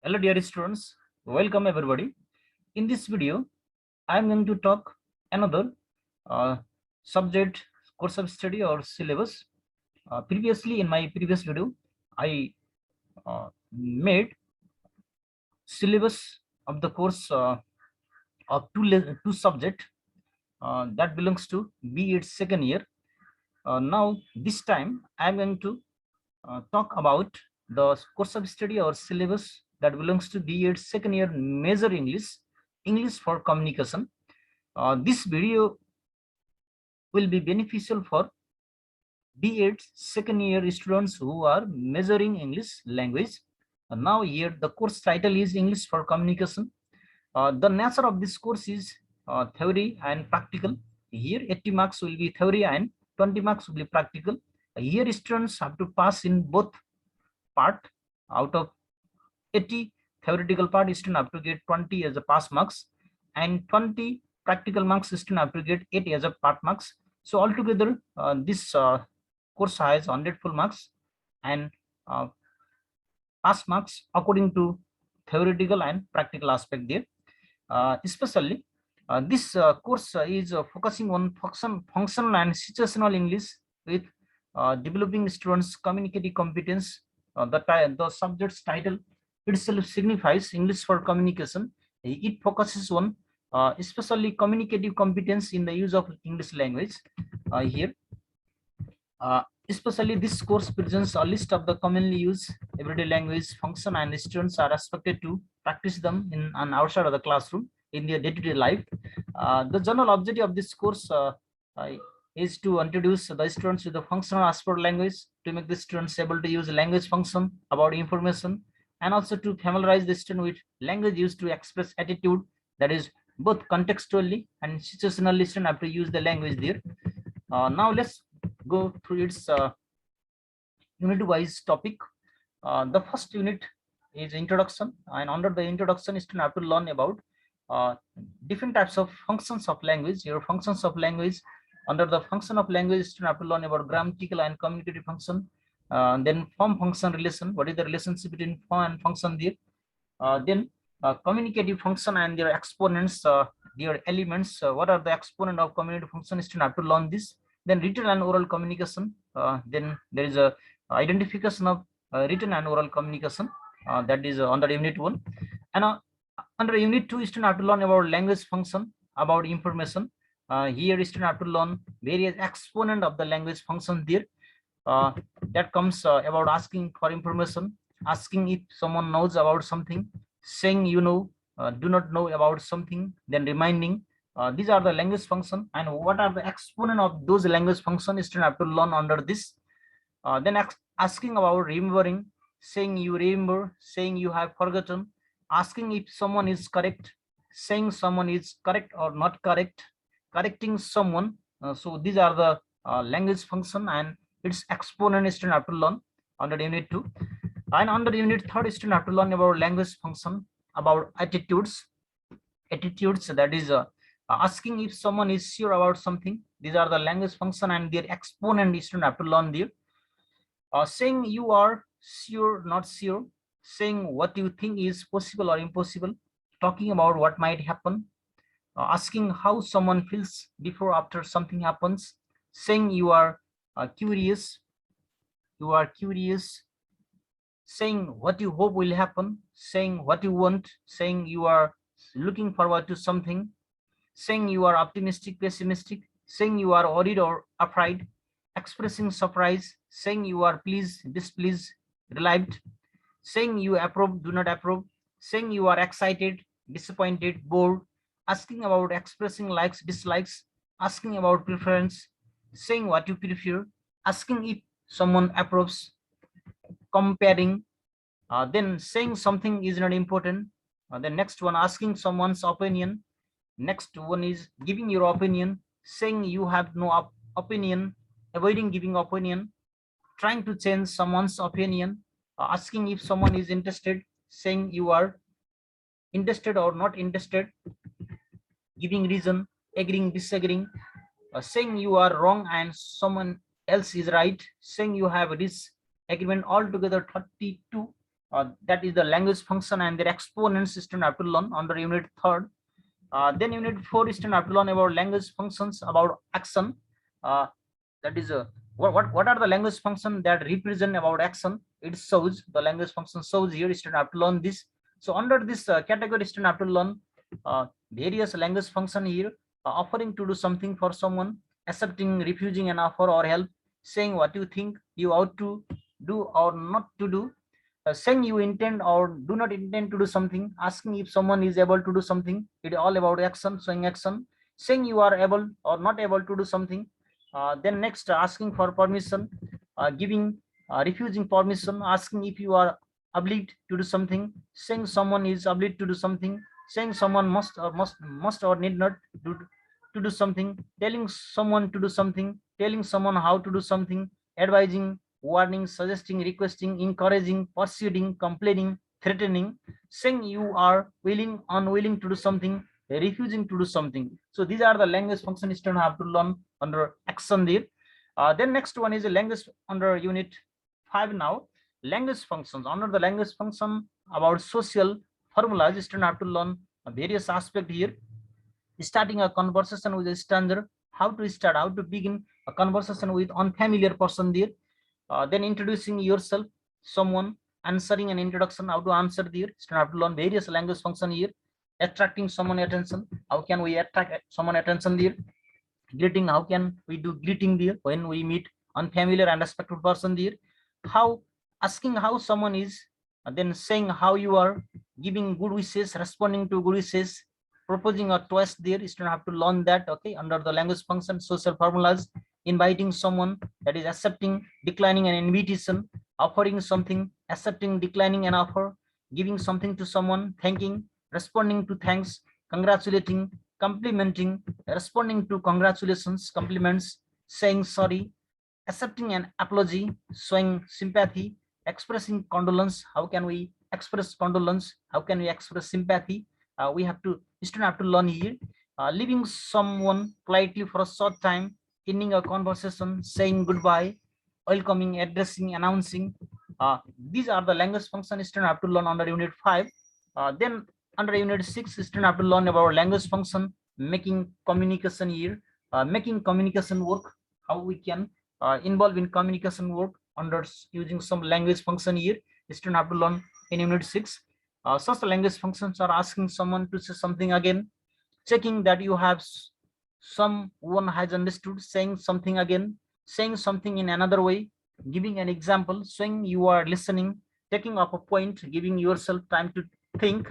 Hello dear students, welcome everybody. In this video, I am going to talk another uh, subject course of study or syllabus. Previously in my previous video, I made syllabus of the course of two subject that belongs to B.Ed second year. Now this time I am going to talk about the course of study or syllabus that belongs to B.Ed second year major English for communication. This video will be beneficial for B.Ed second year students who are measuring English language. Now here the course title is English for communication. The nature of this course is theory and practical. Here 80 marks will be theory and 20 marks will be practical. Here students have to pass in both part. Out of 80 theoretical part, student have to get 20 as a pass marks, and 20 practical marks student have to get 80 as a part marks. So altogether this course has 100 full marks and uh, pass marks according to theoretical and practical aspect there. Especially this course is focusing on functional and situational English with developing students communicative competence. The subject's title itself signifies English for communication. It focuses on especially communicative competence in the use of English language. Here especially this course presents a list of the commonly used everyday language function, and students are expected to practice them in and outside of the classroom in their day-to-day life. The general objective of this course uh, is to introduce the students to the functional aspect of language, to make the students able to use language function about information, and also to familiarize the student with language used to express attitude, that is both contextually and situationally student have to use the language there. Now let's go through its unit wise topic. The first unit is introduction, and under the introduction student have to learn about uh, different types of functions of language. Your functions of language, under the function of language student have to learn about grammatical and communicative function. Then form function relation, what is the relationship between form and function there. Then communicative function and their exponents, their elements, what are the exponent of communicative function, student have to learn this. Then written and oral communication, then there is a identification of written and oral communication, that is under unit 1. And under unit 2 student have to learn about language function, about information. Here student have to learn various exponent of the language function there. uh, that comes about asking for information, asking if someone knows about something, saying you know, do not know about something, then reminding. These are the language function, and what are the exponent of those language functions student have to learn under this. Then asking about remembering, saying you remember, saying you have forgotten, asking if someone is correct, saying someone is correct or not correct, correcting someone. So these are the language function and its exponent student have to learn under unit 2. And under unit 3 student have to learn about language function, about attitudes, that is asking if someone is sure about something. These are the language function and their exponent student have to learn there. Saying you are sure, not sure, saying what you think is possible or impossible, talking about what might happen, asking how someone feels before after something happens, saying you are curious, you are curious, saying what you hope will happen, saying what you want, saying you are looking forward to something, saying you are optimistic, pessimistic, saying you are worried or afraid, expressing surprise, saying you are pleased, displeased, relieved, saying you approve, do not approve, saying you are excited, disappointed, bored, asking about expressing likes, dislikes, asking about preference, saying what you prefer, asking if someone approves, comparing, then saying something is not important. The next one, asking someone's opinion. Next one is giving your opinion, saying you have no opinion, avoiding giving opinion, trying to change someone's opinion, asking if someone is interested, saying you are interested or not interested, giving reason, agreeing, disagreeing, saying you are wrong and someone else is right, saying you have this agreement. Altogether 32 That is the language function and their exponents student have to learn under unit 3rd. Then unit 4 student have to learn about language functions, about action. That is what are the language function that represent about action. It shows the language function shows here. Student have to learn this. So under this category, student have to learn various language function here. Offering to do something for someone, accepting, refusing an offer or help, saying what you think you ought to do or not to do, saying you intend or do not intend to do something, asking if someone is able to do something. It all about action, showing action, saying you are able or not able to do something. Then next, asking for permission, giving, refusing permission, asking if you are obliged to do something, saying someone is obliged to do something, saying someone must or need not do to do something, telling someone to do something, telling someone how to do something, advising, warning, suggesting, requesting, encouraging, persuading, complaining, threatening, saying you are willing, unwilling to do something, refusing to do something. So these are the language functions students have to learn under action there. Then next one is a language under unit 5 now. Language functions. Under the language function about social formulas, students have to learn various aspects here. Starting a conversation with a stranger, how to start, how to begin a conversation with unfamiliar person there. Then introducing yourself, someone, answering an introduction, how to answer there. Students have to learn various language function here. Attracting someone attention, how can we attract someone attention there. Greeting, how can we do greeting there when we meet unfamiliar and unexpected person there. How, asking how someone is, then saying how you are, giving good wishes, responding to good wishes, proposing a toast there. Students have to learn that. Okay, under the language function, social formulas. Inviting someone, that is accepting, declining an invitation, offering something, accepting, declining an offer, giving something to someone, thanking, responding to thanks, congratulating, complimenting, responding to congratulations, compliments, saying sorry, accepting an apology, showing sympathy, expressing condolence. How can we express condolence? How can we express sympathy? We have to, students have to learn here. Leaving someone politely for a short time, ending a conversation, saying goodbye, welcoming, addressing, announcing. These are the language functions students have to learn under unit 5. Then under unit 6, students have to learn about language function, making communication here, making communication work, how we can involve in communication work under using some language function here. Students have to learn in unit 6. Such language functions are asking someone to say something again, checking that you have someone has understood, saying something again, saying something in another way, giving an example, saying you are listening, taking up a point, giving yourself time to think.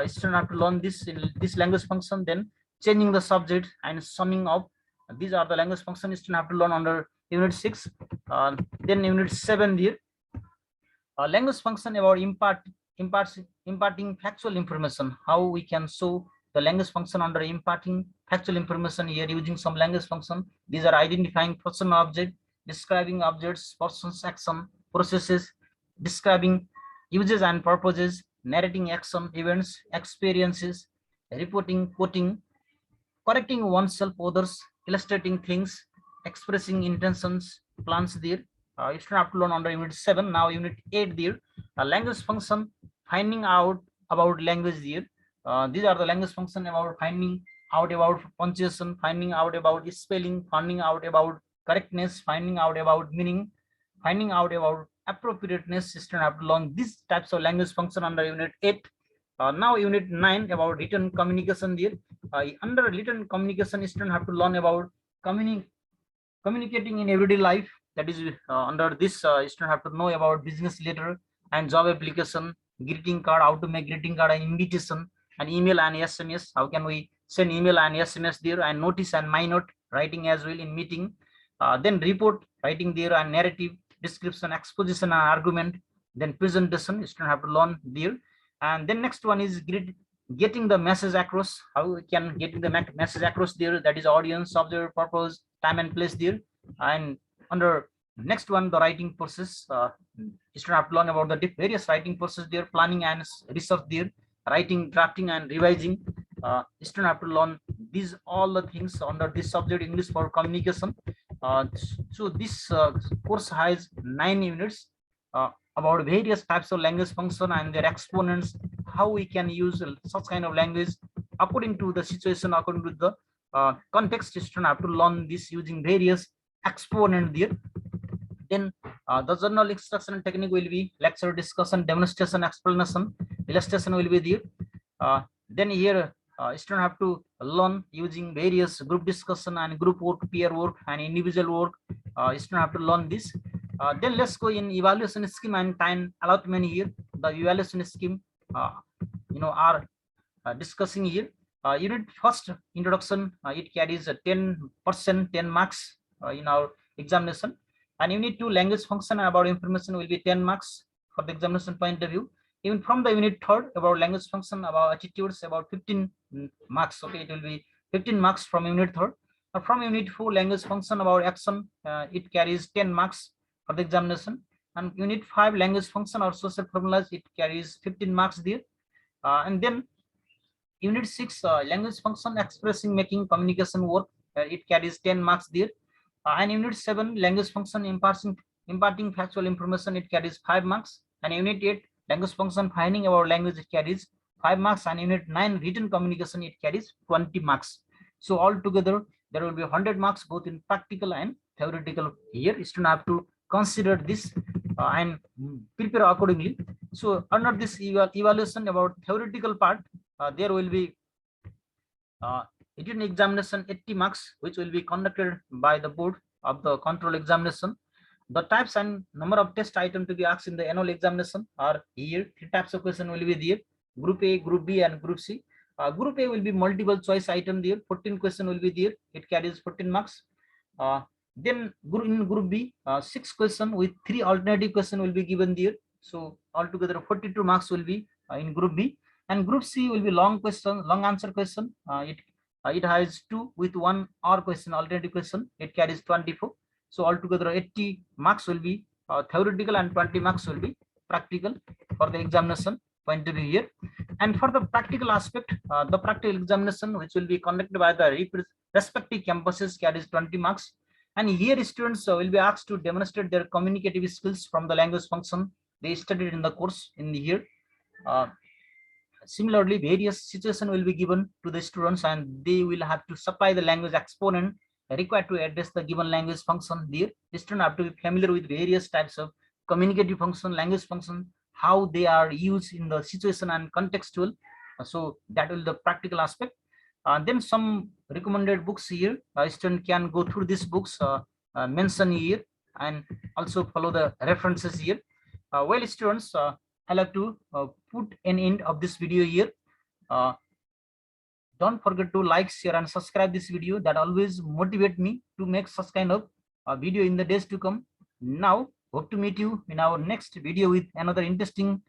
Students have to learn this in this language function. Then changing the subject and summing up. These are the language functions students have to learn under unit 6. Then unit 7 there. Language function about imparting factual information. How we can show the language function under imparting factual information here using some language function. These are identifying person, object, describing objects, persons, action, processes, describing uses and purposes, narrating action, events, experiences, reporting, quoting, correcting oneself, others, illustrating things, expressing intentions, plans there. You should have to learn under unit 7. Now unit 8 there. Language function, finding out about language there. These are the language function about finding out about punctuation, finding out about spelling, finding out about correctness, finding out about meaning, finding out about appropriateness. Students have to learn these types of language function under unit 8. Now unit 9 about written communication there. Under written communication, students have to learn about communicating in everyday life. That is under this, students have to know about business letter and job application, greeting card, how to make greeting card and invitation, and email and SMS. How can we send email and SMS there, and notice and my note writing as well in meeting. Then report writing there, and narrative, description, exposition and argument. Then presentation, students have to learn there. And then next one is getting the message across. How we can get the message across there, that is audience, subject, purpose, time and place there. And under next one, the writing process, students have to learn about the various writing process there, planning and research there, writing, drafting and revising. Students have to learn these all the things under this subject, English for communication. So this course has 9 units. about various types of language function and their exponents, how we can use such kind of language according to the situation, according to the context. Student have to learn this using various exponent there. Then the journal instruction technique will be lecture, discussion, demonstration, explanation, illustration will be there. Then here student have to learn using various group discussion and group work, peer work, and individual work. Student have to learn this. Then let's go in evaluation scheme and time allotment here. The evaluation scheme, are discussing here. Unit first introduction, it carries 10%, 10 marks in our examination. And unit 2 language function about information will be 10 marks for the examination point of view. Even from the unit 3rd about language function, about attitudes, about 15 marks. Okay, it will be 15 marks from unit 3rd. From unit 4 language function about action, it carries 10 marks for the examination. And unit 5 language function or social formulas, it carries 15 marks there. And then unit 6 language function expressing, making, communication work, it carries 10 marks there. And unit 7 language function imparting factual information, it carries 5 marks. And unit 8 language function finding about language, it carries 5 marks. And unit 9 written communication, it carries 20 marks. So altogether there will be 100 marks both in practical and theoretical. Here student have to consider this and prepare accordingly. So under this evaluation about theoretical part, there will be written examination 80 marks, which will be conducted by the board of the control examination. The types and number of test items to be asked in the annual examination are here. 3 types of question will be there: group A, group B, and group C. Group A will be multiple choice item there. 14 question will be there. It carries 14 marks. Then in group B, 6 question with 3 alternative question will be given there. So altogether 42 marks will be in group B. And group C will be long question, long answer question. It has 2 with 1 or question, alternative question. It carries 24. So altogether 80 marks will be theoretical and 20 marks will be practical for the examination point of view here. And for the practical aspect, the practical examination which will be conducted by the respective campuses carries 20 marks. And here students will be asked to demonstrate their communicative skills from the language function they studied in the course in the year. Similarly, various situations will be given to the students and they will have to supply the language exponent required to address the given language function. There, the students have to be familiar with various types of communicative function, language function, how they are used in the situation and contextual. So that will be the practical aspect. Then some recommended books here. Student can go through these books mentioned here and also follow the references here. Well, students, I like to put an end of this video here. Don't forget to like, share, and subscribe this video. That always motivate me to make such kind of video in the days to come. Now, hope to meet you in our next video with another interesting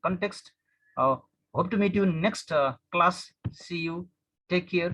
context. Hope to meet you in next class. See you. Take care.